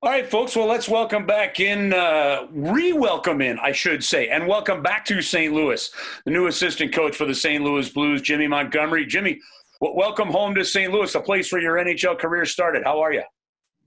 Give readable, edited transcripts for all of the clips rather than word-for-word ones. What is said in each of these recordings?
All right, folks. Well, let's welcome back in, re-welcome in, I should say, and welcome back to St. Louis, the new assistant coach for the St. Louis Blues, Jimmy Montgomery. Jimmy, welcome home to St. Louis, the place where your NHL career started. How are you?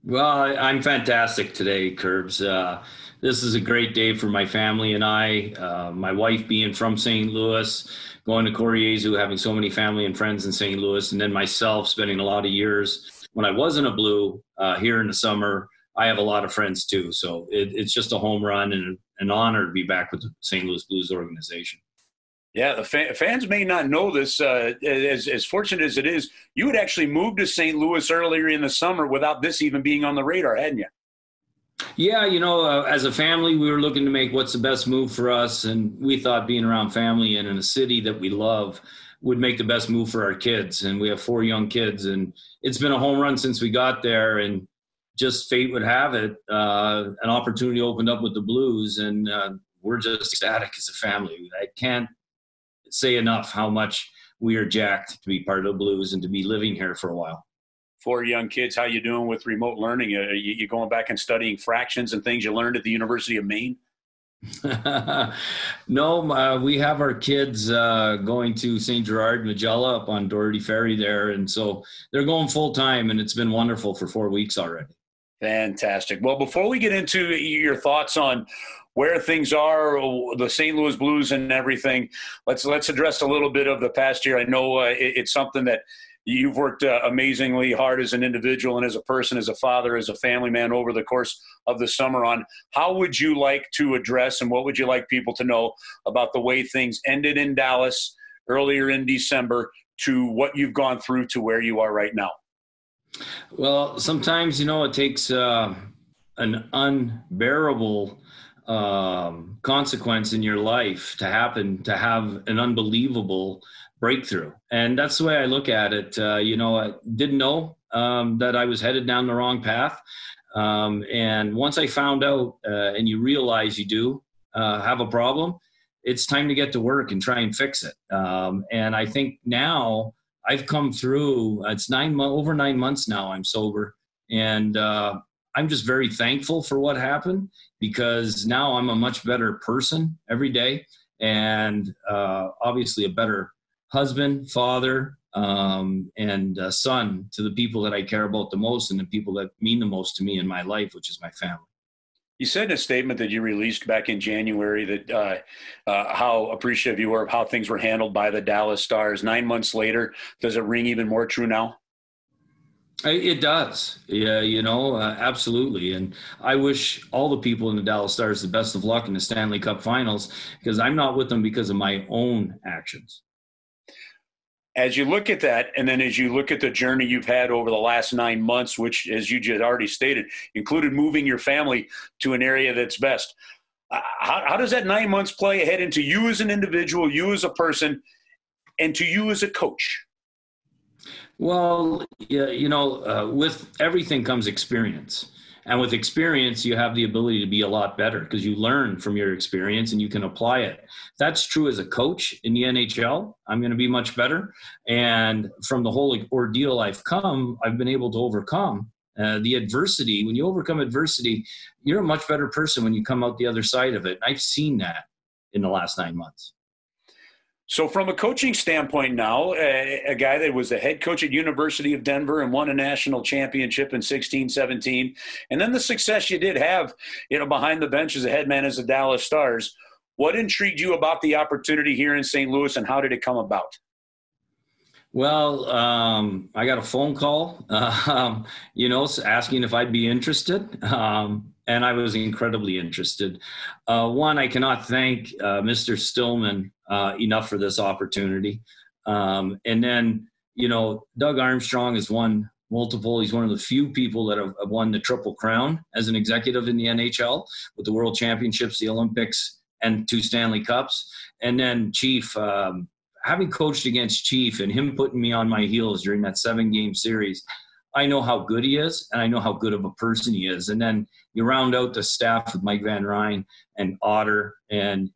Well, I'm fantastic today, Curbs. This is a great day for my family and I. My wife being from St. Louis, going to Coriezu, having so many family and friends in St. Louis, and then myself spending a lot of years when I wasn't a Blue here in the summer. I have a lot of friends too, so it's just a home run and an honor to be back with the St. Louis Blues organization. Yeah, the fans may not know this. As fortunate as it is, you had actually moved to St. Louis earlier in the summer without this even being on the radar, hadn't you? Yeah, as a family, we were looking to make what's the best move for us, and we thought being around family and in a city that we love would make the best move for our kids. And we have 4 young kids, and it's been a home run since we got there, and just fate would have it. An opportunity opened up with the Blues, and we're just ecstatic as a family. I can't say enough how much we are jacked to be part of the Blues and to be living here for a while. 4 young kids, how you doing with remote learning? You going back and studying fractions and things you learned at the University of Maine? No, we have our kids going to St. Gerard, Magella up on Doherty Ferry there. And so they're going full time, and it's been wonderful for 4 weeks already. Fantastic. Well, before we get into your thoughts on where things are, the St. Louis Blues and everything, let's address a little bit of the past year. I know it's something that you've worked amazingly hard as an individual and as a person, as a father, as a family man over the course of the summer on. How would you like to address and what would you like people to know about the way things ended in Dallas earlier in December to what you've gone through to where you are right now? Well, sometimes, it takes an unbearable consequence in your life to happen, to have an unbelievable breakthrough. And that's the way I look at it. I didn't know that I was headed down the wrong path. And once I found out and you realize you do have a problem, it's time to get to work and try and fix it. And I think now I've come through, it's over 9 months now I'm sober. And I'm just very thankful for what happened, because now I'm a much better person every day, and obviously a better husband, father, and son to the people that I care about the most and the people that mean the most to me in my life, which is my family. You said in a statement that you released back in January that how appreciative you were of how things were handled by the Dallas Stars. 9 months later, does it ring even more true now? It does. Yeah, absolutely. And I wish all the people in the Dallas Stars the best of luck in the Stanley Cup Finals, because I'm not with them because of my own actions. As you look at that, and then as you look at the journey you've had over the last 9 months, which, as you just already stated, included moving your family to an area that's best, how does that 9 months play ahead into you as an individual, you as a person, and to you as a coach? Well, yeah, with everything comes experience. And with experience, you have the ability to be a lot better because you learn from your experience and you can apply it. That's true as a coach in the NHL. I'm going to be much better. And from the whole ordeal I've been able to overcome the adversity. When you overcome adversity, you're a much better person when you come out the other side of it. I've seen that in the last 9 months. So from a coaching standpoint now, a guy that was the head coach at University of Denver and won a national championship in 16-17, and then the success you did have, behind the bench as a head man as the Dallas Stars, what intrigued you about the opportunity here in St. Louis, and how did it come about? Well, I got a phone call, asking if I'd be interested. And I was incredibly interested. One, I cannot thank Mr. Stillman enough for this opportunity. And then, Doug Armstrong has won multiple. He's one of the few people that have won the Triple Crown as an executive in the NHL with the World Championships, the Olympics, and 2 Stanley Cups. And then Chief, having coached against Chief and him putting me on my heels during that 7-game series, I know how good he is, and I know how good of a person he is. And then you round out the staff with Mike Van Ryn and Otter and,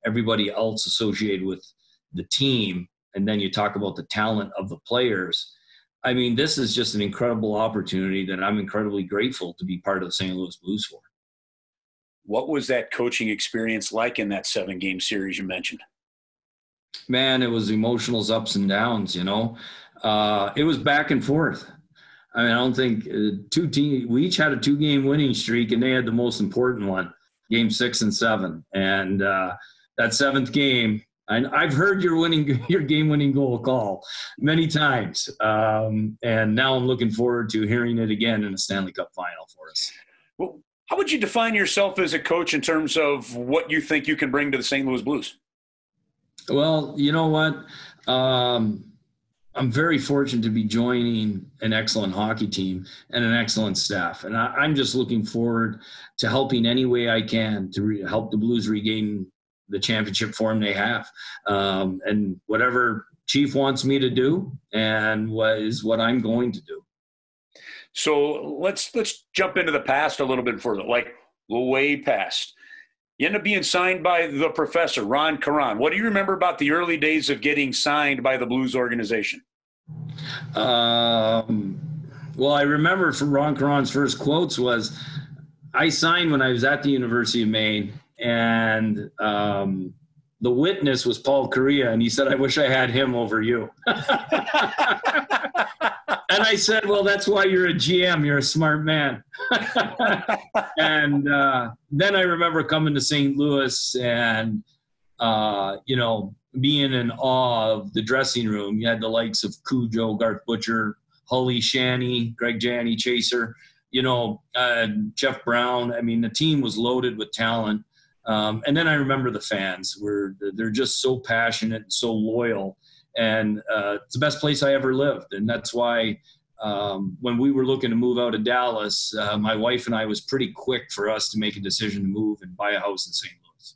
everybody else associated with the team. And then you talk about the talent of the players. I mean, this is just an incredible opportunity that I'm incredibly grateful to be part of the St. Louis Blues for. What was that coaching experience like in that 7-game series you mentioned? Man, it was emotional ups and downs, you know. It was back and forth. I mean, I don't think we each had a 2-game winning streak, and they had the most important one, game 6 and 7. And that 7th game, I've heard your game-winning goal call many times. And now I'm looking forward to hearing it again in a Stanley Cup final for us. Well, how would you define yourself as a coach in terms of what you think you can bring to the St. Louis Blues? Well, you know what? I'm very fortunate to be joining an excellent hockey team and an excellent staff. And I'm just looking forward to helping any way I can to help the Blues regain the championship form they have. And whatever Chief wants me to do and what I'm going to do. So let's jump into the past a little bit further, like way past. You end up being signed by the professor, Ron Caron. What do you remember about the early days of getting signed by the Blues organization? Well, I remember from Ron Caron's first quotes was, I signed when I was at the University of Maine, and the witness was Paul Kariya, and he said, I wish I had him over you. And I said, well, that's why you're a GM. You're a smart man. And then I remember coming to St. Louis and, being in awe of the dressing room. You had the likes of Cujo, Garth Butcher, Hully, Shanny, Greg Janney, Chaser, Jeff Brown. I mean, the team was loaded with talent. And then I remember the fans they're just so passionate and so loyal. And it's the best place I ever lived. And that's why when we were looking to move out of Dallas, my wife and I was pretty quick for us to make a decision to move and buy a house in St. Louis.